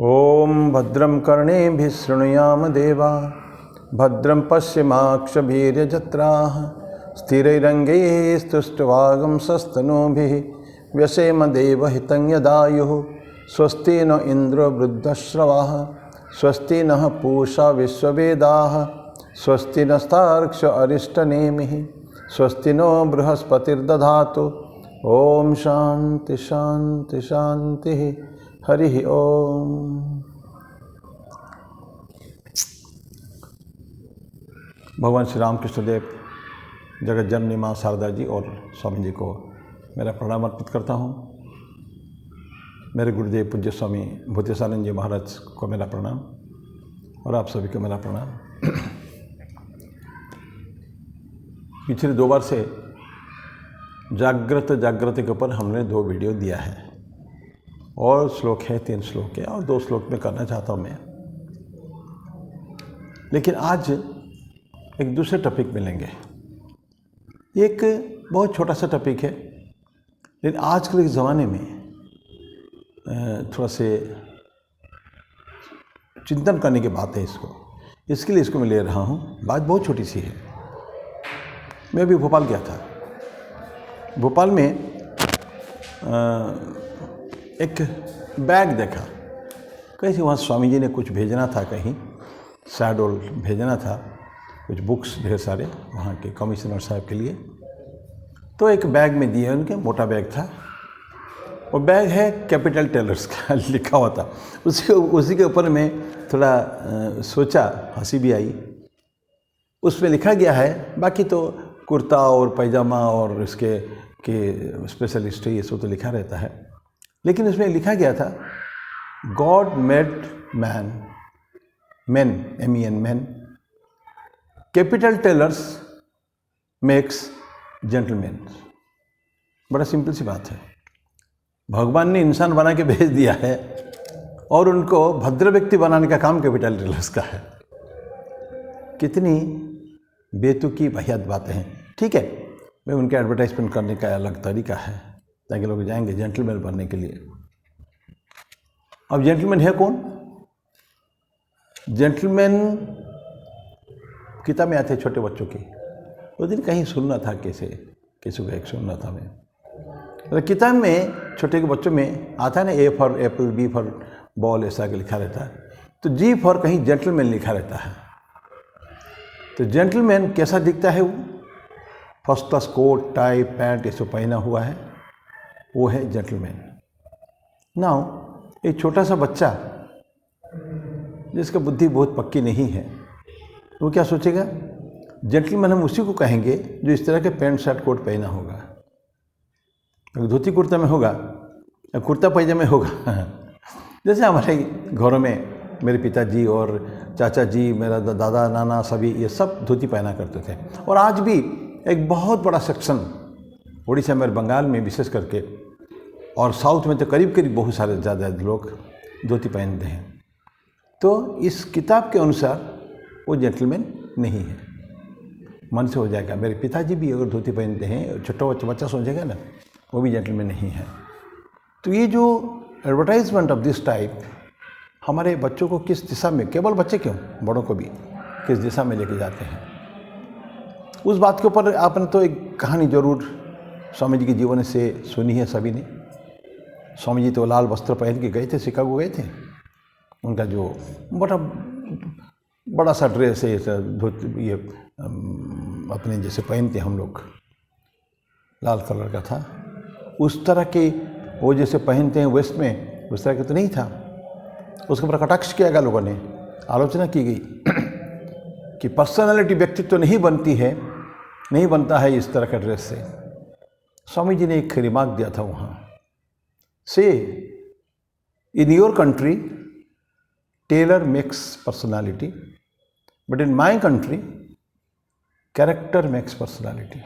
ओम भद्रं कर्णेभिः शृणुयाम देवा भद्रं पश्येमाक्षभिर्यजत्राः स्थिरैरङ्गैः स्तुष्ट्वागंसस्तनूभिः व्यसेम देवहितं यदायुः स्वस्ति न इन्द्रो वृद्धश्रवाः स्वस्ति नः पूषा विश्ववेदाः स्वस्ति नस्तार्क्ष्य अरिष्टनेमिः स्वस्ति नो बृहस्पतिर्दधातु ओम शांति शांति शांति हरि ओम। भगवान श्री रामकृष्ण देव जगत जननी माँ शारदा जी और स्वामी जी को मेरा प्रणाम अर्पित करता हूँ। मेरे गुरुदेव पूज्य स्वामी भूतेशानंद जी महाराज को मेरा प्रणाम और आप सभी को मेरा प्रणाम। पिछले 2 बार से जागृति के ऊपर हमने 2 वीडियो दिया है और श्लोक है 3 श्लोक है और 2 श्लोक में करना चाहता हूँ मैं। लेकिन आज एक दूसरे टॉपिक में लेंगे। एक बहुत छोटा सा टॉपिक है लेकिन आजकल के ज़माने में थोड़ा से चिंतन करने की बात है इसके लिए इसको मैं ले रहा हूँ। बात बहुत छोटी सी है। मैं अभी भोपाल गया था। भोपाल में एक बैग देखा। कहीं से वहाँ स्वामी जी ने कुछ भेजना था, कहीं शैडोल भेजना था, कुछ बुक्स ढेर सारे वहाँ के कमिश्नर साहब के लिए। तो एक बैग में दिए उनके, मोटा बैग था। और बैग है कैपिटल टेलर्स का लिखा हुआ था। उसी के ऊपर मैं थोड़ा सोचा, हंसी भी आई। उसमें लिखा गया है, बाकी तो कुर्ता और पैजामा और इसके के स्पेशलिस्ट ये सब तो लिखा रहता है, लेकिन उसमें लिखा गया था god made man, MEN, man, capital tailors makes gentleman. बड़ा सिंपल सी बात है। भगवान ने इंसान बना के भेज दिया है और उनको भद्र व्यक्ति बनाने का काम कैपिटल टेलर्स का है। कितनी बेतुकी वाहियात बातें हैं। ठीक है, मैं उनके एडवर्टाइजमेंट करने का अलग तरीका है ताकि लोग जाएंगे जेंटलमैन बनने के लिए। अब जेंटलमैन है कौन? जेंटलमैन किताब में आते हैं छोटे बच्चों की। उस दिन कहीं सुनना था, किसी को एक सुनना था मैं। तो किताब में छोटे के बच्चों में आता है ना, A for Apple, B for ball, ऐसा के लिखा रहता है। तो G फॉर कहीं जेंटलमैन लिखा रहता है। तो जेंटलमैन कैसा दिखता है? वो first class coat, tie, pant ये सब पहना हुआ है, वो है जेंटलमैन। नाउ एक छोटा सा बच्चा जिसका बुद्धि बहुत पक्की नहीं है, वो क्या सोचेगा? जेंटलमैन हम उसी को कहेंगे जो इस तरह के पैंट शर्ट कोट पहना होगा। धोती कुर्ता में होगा या कुर्ता पैजामे होगा। जैसे हमारे घरों में मेरे पिताजी और चाचा जी, मेरा दादा नाना सभी ये सब धोती पहना करते थे। और आज भी एक बहुत बड़ा सेक्शन उड़ीसा में, बंगाल में विशेष करके, और साउथ में तो करीब करीब बहुत सारे ज़्यादा लोग धोती पहनते हैं। तो इस किताब के अनुसार वो जेंटलमैन नहीं है। मन से हो जाएगा मेरे पिताजी भी अगर धोती पहनते हैं, छोटा बच्चा सोचेगा ना, वो भी जेंटलमैन नहीं है। तो ये जो एडवर्टाइजमेंट ऑफ दिस टाइप हमारे बच्चों को किस दिशा में, केवल बच्चे क्यों, बड़ों को भी किस दिशा में लेके जाते हैं, उस बात के ऊपर आपने तो एक कहानी जरूर स्वामी जी के जीवन से सुनी है सभी ने। स्वामी जी तो लाल वस्त्र पहन के गए थे, शिकागो गए थे। उनका जो बड़ा सा ड्रेस है, ये अपने जैसे पहनते हम लोग, लाल कलर का था। उस तरह के वो जैसे पहनते हैं वेस्ट में, उस तरह का तो नहीं था। उसके ऊपर कटाक्ष किया गया, लोगों ने आलोचना की गई कि पर्सनालिटी, व्यक्तित्व नहीं बनता है इस तरह का ड्रेस से। स्वामी जी ने एक रिमार्क दिया था वहाँ से, in your country tailor makes personality, but in my country character makes personality.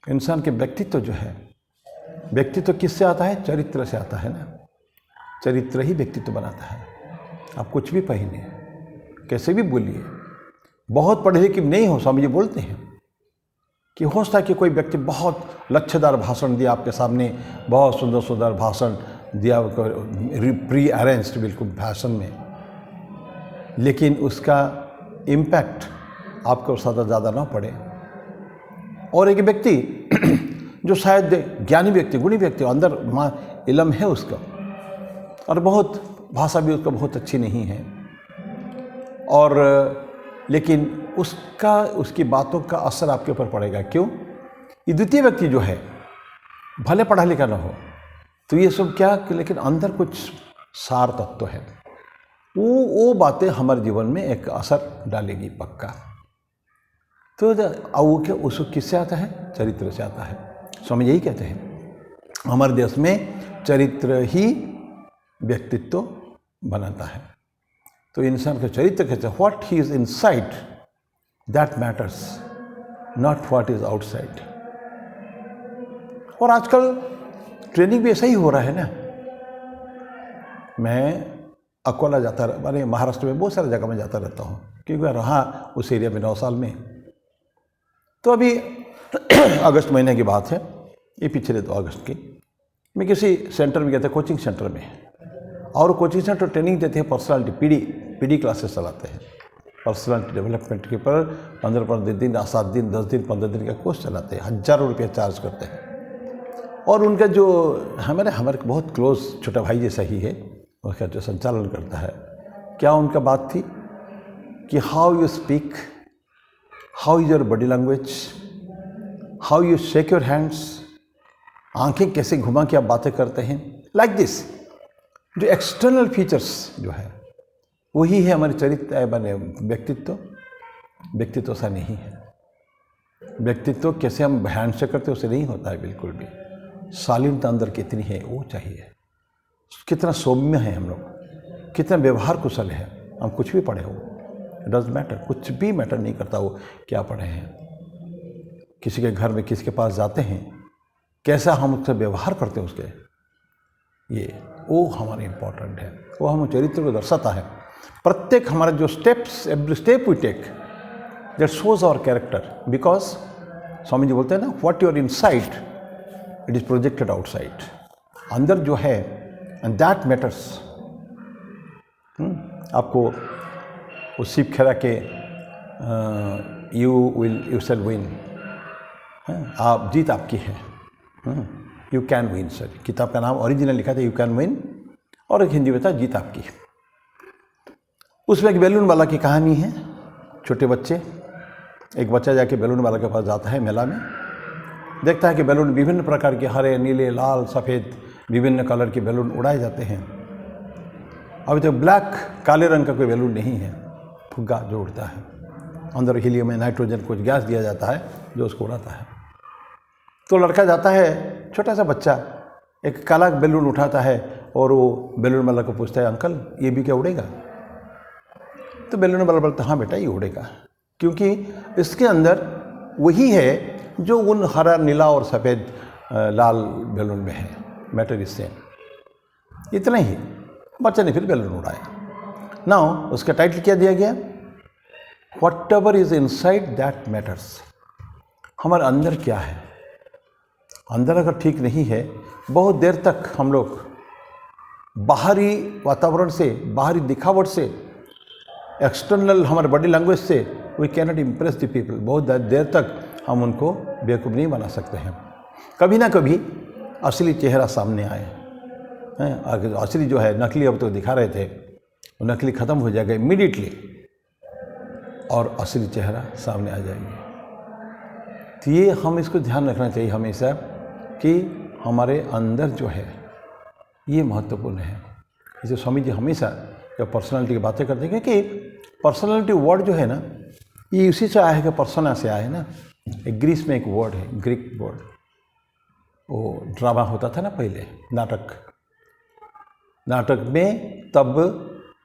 इंसान के व्यक्तित्व जो है, व्यक्तित्व किससे आता है? चरित्र से आता है ना। चरित्र ही व्यक्तित्व बनाता है। आप कुछ भी पहने, कैसे भी बोलिए, बहुत पढ़े लिखे नहीं हो, स्वामी जी बोलते हैं कि हो सकता है कि कोई व्यक्ति बहुत लच्छेदार भाषण दिया आपके सामने, बहुत सुंदर सुंदर भाषण, दिया प्री अरेंज्ड बिल्कुल फैशन में, लेकिन उसका इम्पैक्ट आपको ज़्यादा ना पड़े। और एक व्यक्ति जो शायद ज्ञानी व्यक्ति, गुणी व्यक्ति, अंदर इल्म है उसका, और बहुत भाषा भी उसका बहुत अच्छी नहीं है, और लेकिन उसकी बातों का असर आपके ऊपर पड़ेगा। क्यों? ये द्वितीय व्यक्ति जो है भले पढ़ा लिखा ना हो, तो ये सब क्या, लेकिन अंदर कुछ सार तत्व है, वो बातें हमारे जीवन में एक असर डालेगी पक्का। तो वो क्या, उसको किससे आता है? चरित्र से आता है। स्वामी यही कहते हैं हमारे देश में चरित्र ही व्यक्तित्व बनाता है। तो इंसान का चरित्र कहते हैं what he is inside that matters, not what is outside. और आजकल ट्रेनिंग भी ऐसा ही हो रहा है ना। मैं अकोला जाता, माने महाराष्ट्र में बहुत सारी जगह में जाता रहता हूँ, क्योंकि मैं रहा उस एरिया में 9 साल में। तो अभी अगस्त महीने की बात है, ये पिछले 2 अगस्त की, मैं किसी सेंटर में गया था, कोचिंग सेंटर में, और कोचिंग सेंटर ट्रेनिंग देते हैं पर्सनालिटी, पीडी क्लासेस चलाते हैं पर्सनालिटी डेवलपमेंट के पर 15 दिन, 7 दिन, 10 दिन, 15 दिन का कोर्स चलाते हैं, हज़ारों रुपये चार्ज करते हैं। और उनका जो हमारे बहुत क्लोज छोटा भाई जैसा ही है, उसका जो संचालन करता है, क्या उनका बात थी कि how you speak, how is your body language, how you shake your hands, आंखें कैसे घुमा के आप बातें करते हैं, लाइक दिस। जो एक्सटर्नल फीचर्स जो है वही है हमारे चरित्र बने व्यक्तित्व सा नहीं है। व्यक्तित्व कैसे हम हैंड से करते उसे नहीं होता है बिल्कुल भी। शालीनता अंदर कितनी है वो चाहिए, कितना सौम्य है हम लोग, कितना व्यवहार कुशल है। हम कुछ भी पढ़े हो, डज मैटर, कुछ भी मैटर नहीं करता वो क्या पढ़े हैं। किसी के घर में किसी के पास जाते हैं, कैसा हम उससे व्यवहार करते हैं उसके, ये वो हमारे इम्पोर्टेंट है, वो हम चरित्र को दर्शाता है। प्रत्येक हमारा जो steps, every step we take that shows our character, because Swami ji बोलते हैं ना, what your inside it is projected outside. अंदर जो है एंड दैट मैटर्स। आपको वो सीप खेरा के यू शैल विन, आप जीत आपकी है, यू कैन विन। सर किताब का नाम ओरिजिनल लिखा था यू कैन विन, और एक हिंदी में था जीत आपकी है। उसमें एक बैलून वाला की कहानी है। छोटे बच्चे, एक बच्चा जाके बैलून वाला के पास जाता है मेला में, देखता है कि बैलून विभिन्न प्रकार के, हरे, नीले, लाल, सफ़ेद, विभिन्न कलर के बैलून उड़ाए जाते हैं। अभी तो ब्लैक, काले रंग का कोई बैलून नहीं है, फुग्गा जो उड़ता है, अंदर हीलियम में नाइट्रोजन कुछ गैस दिया जाता है जो उसको उड़ाता है। तो लड़का जाता है, छोटा सा बच्चा, एक काला बैलून उठाता है और वो बैलून वाला को पूछता है, अंकल ये भी क्या उड़ेगा? तो बैलून वाला बोलता, हाँ बेटा ये उड़ेगा, क्योंकि इसके अंदर वही है जो उन हरा, नीला और सफ़ेद, लाल बैलून में है, मैटर इज सेम। इतना ही। बच्चे ने फिर बैलून उड़ाया। नाउ उसका टाइटल क्या दिया गया? What ever is inside that matters. हमारे अंदर क्या है, अंदर अगर ठीक नहीं है, बहुत देर तक हम लोग बाहरी वातावरण से, बाहरी दिखावट से, एक्सटर्नल हमारे बॉडी लैंग्वेज से we can not impress the people. बहुत देर तक हम उनको बेवकूफ़ नहीं बना सकते हैं। कभी ना कभी असली चेहरा सामने आए हैं। असली जो है, नकली अब तो दिखा रहे थे, वो नकली ख़त्म हो जाएगा इमीडिएटली और असली चेहरा सामने आ जाएगी। तो ये हम इसको ध्यान रखना चाहिए हमेशा कि हमारे अंदर जो है ये महत्वपूर्ण है। इसे स्वामी जी हमेशा जब पर्सनालिटी की बातें करते हैं, क्योंकि पर्सनालिटी वर्ड जो है ना, ये उसी से आया है कि पर्सना से आया है ना। एक ग्रीस में एक वर्ड है, ग्रीक वर्ड, वो ड्रामा होता था ना पहले, नाटक में तब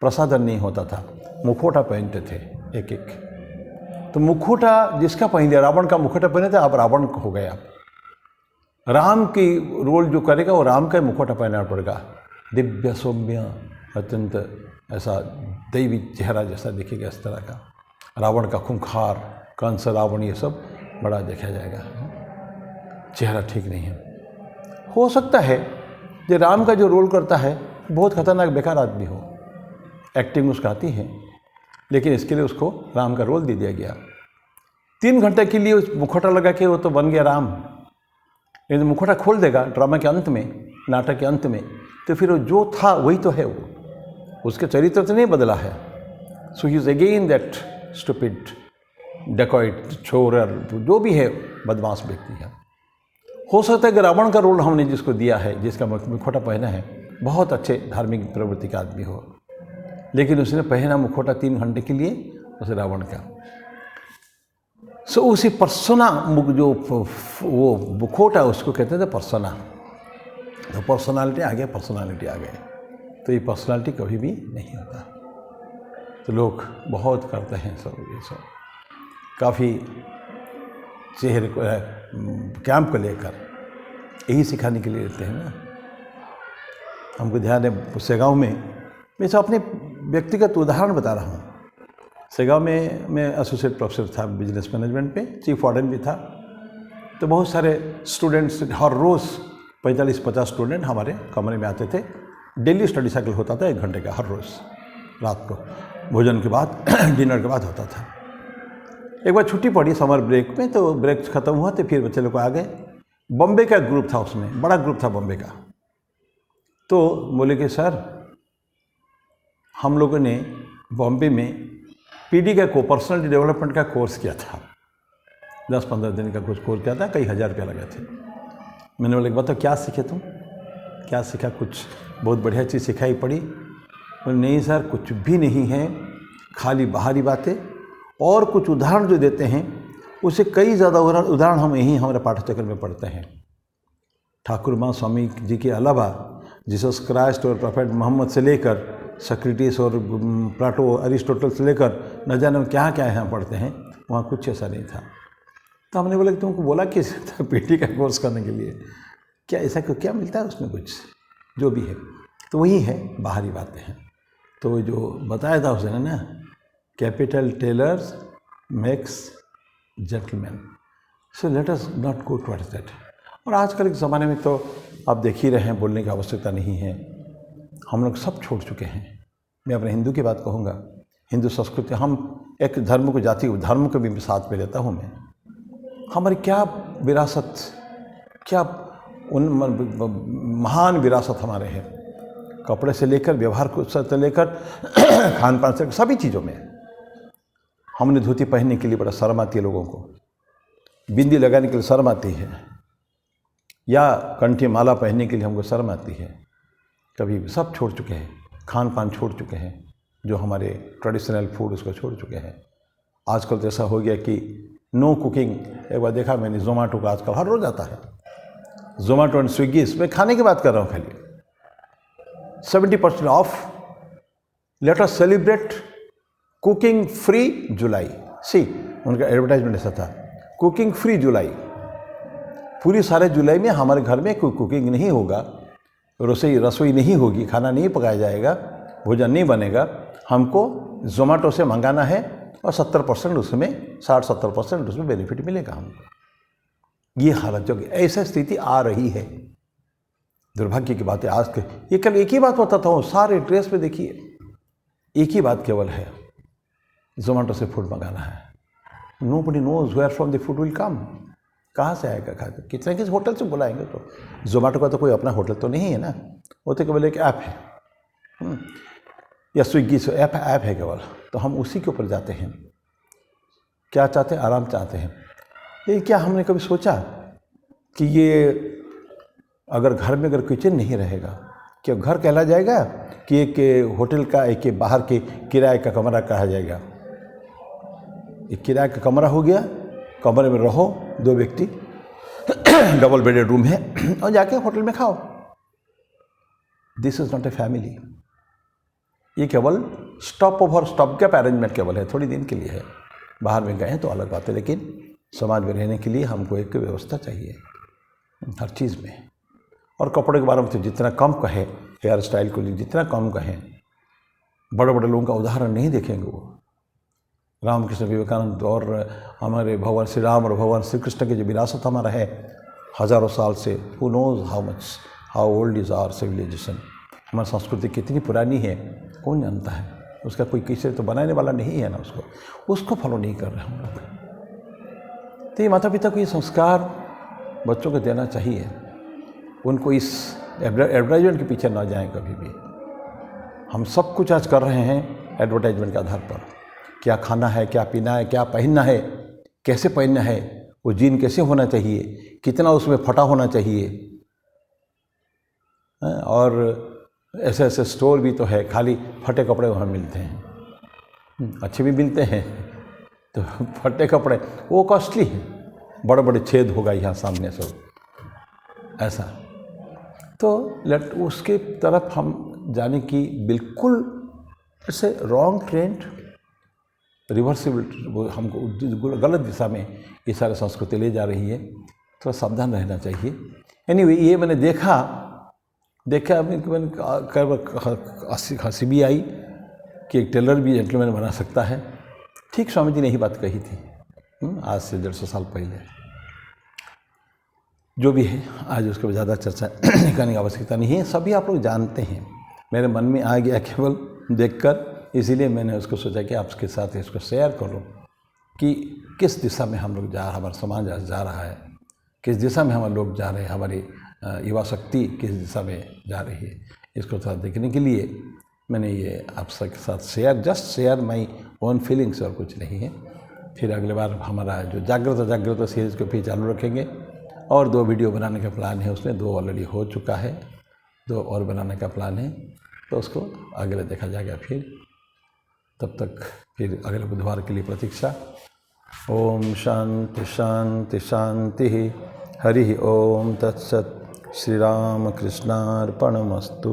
प्रसादन नहीं होता था, मुखौटा पहनते थे एक एक। तो मुखौटा जिसका पहन लिया, रावण का मुखौटा पहने थे, अब रावण हो गया। राम की रोल जो करेगा वो राम का ही मुखौटा पहनना पड़ेगा। दिव्य सौम्य, अत्यंत ऐसा दैवी चेहरा जैसा दिखेगा, इस तरह का। रावण का खूंखार, कंस, रावण, ये सब बड़ा देखा जाएगा। चेहरा ठीक नहीं है। हो सकता है जो राम का जो रोल करता है बहुत खतरनाक बेकार आदमी हो, एक्टिंग उसका आती है, लेकिन इसके लिए उसको राम का रोल दे दिया गया। 3 घंटे के लिए उस मुखौटा लगा के वो तो बन गया राम, लेकिन मुखौटा खोल देगा ड्रामा के अंत में, नाटक के अंत में, तो फिर वो जो था वही तो है, वो उसके चरित्र तो नहीं बदला है। So he is again that stupid dacoit, चोरर, जो भी है बदमाश व्यक्ति है। हो सकता है कि रावण का रोल हमने जिसको दिया है, जिसका मुखौटा पहना है, बहुत अच्छे धार्मिक प्रवृत्ति का आदमी हो, लेकिन उसने पहना मुखौटा 3 घंटे के लिए उसे रावण का। सो उसी पर्सोना, जो वो मुखौटा उसको कहते थे पर्सोना, तो पर्सनालिटी आ गया, पर्सनालिटी आ गए, तो ये पर्सनालिटी कभी भी नहीं होता। तो लोग बहुत करते हैं सब ये सब, काफ़ी चेहरे को कैंप को लेकर यही सिखाने के लिए रहते हैं ना। हमको ध्यान है सेगांव में, मैं सब अपने व्यक्तिगत उदाहरण बता रहा हूँ। सेगांव में मैं एसोसिएट प्रोफेसर था बिजनेस मैनेजमेंट पे, चीफ वार्डन भी था। तो बहुत सारे स्टूडेंट्स, हर रोज़ 45-50 स्टूडेंट हमारे कमरे में आते थे। डेली स्टडी साइकिल होता था 1 घंटे का, हर रोज़ रात को भोजन के बाद डिनर के बाद होता था। एक बार छुट्टी पड़ी समर ब्रेक में, तो ब्रेक ख़त्म हुआ तो फिर बच्चे लोग आ गए। बॉम्बे का ग्रुप था, उसमें बड़ा ग्रुप था बॉम्बे का। तो बोले कि सर, हम लोगों ने बॉम्बे में पीडी का पर्सनल डेवलपमेंट का कोर्स किया था, 10-15 दिन का कुछ कोर्स किया था, कई हज़ार रुपया लगे थे। मैंने बोले बताओ क्या सीखे तुम, क्या सीखा? कुछ बहुत बढ़िया चीज़ सिखाई पड़ी? बोले नहीं सर, कुछ भी नहीं है, खाली बाहरी बातें, और कुछ उदाहरण जो देते हैं उससे कई ज़्यादा उदाहरण हम यहीं हमारे पाठ्यचक्र में पढ़ते हैं। ठाकुर माँ स्वामी जी के अलावा जीसस क्राइस्ट और प्रोफेट मोहम्मद से लेकर सक्रेटिस और प्लाटो, अरिस्टोटल से लेकर न जाने क्या क्या यहाँ पढ़ते हैं, वहाँ कुछ ऐसा नहीं था। तो हमने बोला कि तुमको बोला कि पीटी का कोर्स करने के लिए, क्या ऐसा क्या मिलता है उसमें? कुछ जो भी है तो वही है, बाहरी बातें हैं। तो जो बताया था उसने ना, capital tailors makes gentleman, so let us not go towards that. और आजकल के ज़माने में तो आप देख ही रहे हैं, बोलने की आवश्यकता नहीं है, हम लोग सब छोड़ चुके हैं। मैं अपने हिंदू की बात कहूँगा, हिंदू संस्कृति, हम एक धर्म को, जाति धर्म को भी साथ में लेता हूँ मैं। हमारी क्या विरासत, क्या उन महान विरासत हमारे हैं, कपड़े से लेकर व्यवहार से लेकर खान पान से, सभी चीज़ों में। हमने धोती पहनने के लिए बड़ा शर्म आती है लोगों को, बिंदी लगाने के लिए शर्म आती है, या कंठी माला पहनने के लिए हमको शर्म आती है। कभी सब छोड़ चुके हैं, खान पान छोड़ चुके हैं, जो हमारे ट्रेडिशनल फूड उसको छोड़ चुके हैं। आजकल तो ऐसा हो गया कि नो कुकिंग। एक बार देखा मैंने, जोमेटो का आजकल हर रोज़ आता है, जोमेटो एंड स्विगी, इसमें खाने की बात कर रहा हूँ खाली, 70% off, let us celebrate cooking free July. See, उनका एडवर्टाइजमेंट ऐसा था, कुकिंग फ्री जुलाई। पूरी सारे जुलाई में हमारे घर में कोई कुकिंग नहीं होगा, रसोई नहीं होगी, खाना नहीं पकाया जाएगा, भोजन नहीं बनेगा, हमको जोमेटो से मंगाना है और 70% उसमें, 60-70% उसमें बेनिफिट मिलेगा हमको। ये हालत जो, ऐसा स्थिति आ रही है, दुर्भाग्य की बात है। आज के ये कल एक ही बात बताता हूँ, सारे ड्रेस पे देखिए एक ही बात केवल है, जोमेटो से फूड मंगाना है। Nobody knows where from the food will come, कहाँ से आएगा खाते, किस होटल से बुलाएंगे? तो जोमेटो का तो कोई अपना होटल तो नहीं है ना, वो तो केवल एक ऐप है, या स्विगी से ऐप है केवल, तो हम उसी के ऊपर जाते हैं। क्या चाहते हैं? आराम चाहते हैं। ये क्या हमने कभी सोचा कि ये अगर घर में अगर किचन नहीं रहेगा, क्या घर कहला जाएगा कि एक होटल का, एक बाहर के किराए का कमरा कहा जाएगा? एक किराए का कमरा हो गया, कमरे में रहो 2 व्यक्ति, डबल बेडेड रूम है, और जाके होटल में खाओ। This is not a family. ये केवल stop over, stop gap arrangement केवल है, थोड़ी दिन के लिए है। बाहर में गए हैं तो अलग बात है, लेकिन समाज में रहने के लिए हमको एक व्यवस्था चाहिए हर चीज़ में। और कपड़े के बारे में तो जितना कम कहें, हेयर स्टाइल को लिए जितना कम कहें, बड़े बड़े लोगों का उदाहरण नहीं देखेंगे वो। रामकृष्ण विवेकानंद और हमारे भगवान श्री राम और भगवान श्री कृष्ण की जो विरासत हमारा है हज़ारों साल से, who knows how much, how old is our civilisation, हमारी संस्कृति कितनी पुरानी है कौन जानता है, उसका कोई किसी तो बनाने वाला नहीं है ना, उसको फॉलो नहीं कर रहे हम लोग। तो ये माता पिता को ये संस्कार बच्चों को देना चाहिए, उनको इस एडवर्टाइजमेंट के पीछे ना जाएं कभी भी। हम सब कुछ आज कर रहे हैं एडवर्टाइजमेंट के आधार पर, क्या खाना है, क्या पीना है, क्या पहनना है, कैसे पहनना है, वो जीन कैसे होना चाहिए, कितना उसमें फटा होना चाहिए। और ऐसे ऐसे स्टोर भी तो है, खाली फटे कपड़े वहाँ मिलते हैं, अच्छे भी मिलते हैं, तो फटे कपड़े वो कॉस्टली है, बड़े बड़े छेद होगा यहाँ सामने सब ऐसा। तो उसके तरफ हम जाने की बिल्कुल ऐसे रॉन्ग ट्रेंड, रिवर्सिबल, हमको गलत दिशा में ये सारी संस्कृति ले जा रही है, थोड़ा सावधान रहना चाहिए। एनीवे ये मैंने देखा मैंने हंसी भी आई कि एक टेलर भी जेंटलमैन बना सकता है। ठीक स्वामी जी ने ही बात कही थी आज से 150 साल पहले। जो भी है आज उसके ज़्यादा चर्चा करने की आवश्यकता नहीं है, सभी आप लोग जानते हैं। मेरे मन में आ गया केवल देखकर, इसीलिए मैंने उसको सोचा कि आपके साथ इसको शेयर करूं कि किस दिशा में हम लोग हमारा समाज आज जा रहा है, किस दिशा में हमारे लोग जा रहे हैं, हमारी युवा शक्ति किस दिशा में जा रही है। इसको थोड़ा देखने के लिए मैंने ये आप सबके साथ just share my own feelings, और कुछ नहीं है। फिर अगले बार हमारा जो जागृत सीरीज़ को फिर चालू रखेंगे, और 2 वीडियो बनाने का प्लान है, उसमें 2 ऑलरेडी हो चुका है, 2 और बनाने का प्लान है, तो उसको अगले देखा जाएगा। फिर तब तक फिर अगले बुधवार के लिए प्रतीक्षा। ओम शांति शांति शांति। हरि ओम तत्सत। श्री राम कृष्णार्पणमस्तु।